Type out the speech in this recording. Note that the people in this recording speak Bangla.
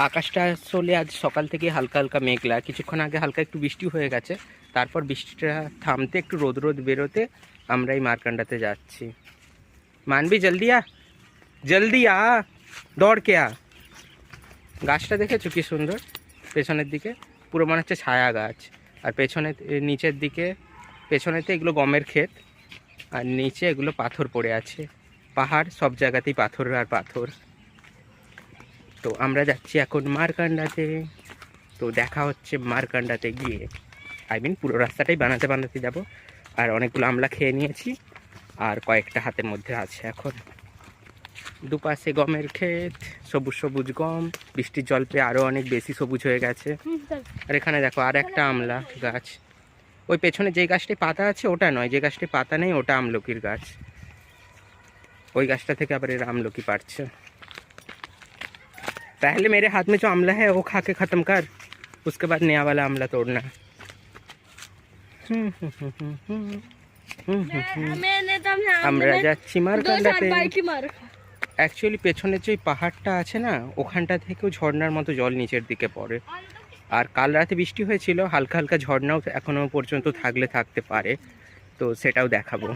আকাশটা আসলে আজ সকাল থেকে হালকা হালকা মেঘলা, কিছুক্ষণ আগে হালকা একটু বৃষ্টি হয়ে গেছে, তারপর বৃষ্টিটা থামতে একটু রোদ রোদ বেরোতে আমরা এই মারকান্ডাতে যাচ্ছি। মানবি জলদি আ, জলদি আ, দৌড় কে আ। গাছটা দেখেছো কি সুন্দর, পেছনের দিকে পুরো মনে হচ্ছে ছায়া গাছ, আর পেছনে নিচের দিকে পেছনেতে এগুলো গমের ক্ষেত, আর নিচে এগুলো পাথর পড়ে আছে, পাহাড়, সব জায়গাতেই পাথর আর পাথর। তো আমরা যাচ্ছি এখন মারকান্ডাতে। তো দেখা হচ্ছে মারকান্ডাতে গিয়ে, পুরো রাস্তাটাই বানাতে বানাতে যাব। আর অনেকগুলো আমলা খেয়ে নিয়েছি, আর কয়েকটা হাতের মধ্যে আছে এখন। দুপাশে গমের ক্ষেত, সবুজ সবুজ গম, বৃষ্টির জল পেয়ে আরও অনেক বেশি সবুজ হয়ে গেছে। আর এখানে দেখো আর একটা আমলা গাছ, ওই পেছনে যে গাছটি পাতা আছে ওটা নয়, যে গাছটি পাতা নেই ওটা আমলকির গাছ, ওই গাছটা থেকে আবার এরা আমলকি পাড়ছে। पहले मेरे हाथ में जो आमला है वो खा के ख़त्म कर, उसके बाद नया वाला आमला तोड़ना। আমরা যাচ্ছি মারকান্ডাতে। অ্যাকচুয়ালি পেছনে যে পাহাড়টা আছে না, ওখানটা থেকেও ঝর্ণার মতো জল নিচের দিকে পড়ে। আর কাল রাতে বৃষ্টি হয়েছিল, হালকা হালকা ঝর্ণাও এখনো পর্যন্ত থাকতে পারে, তো সেটাও দেখাবো।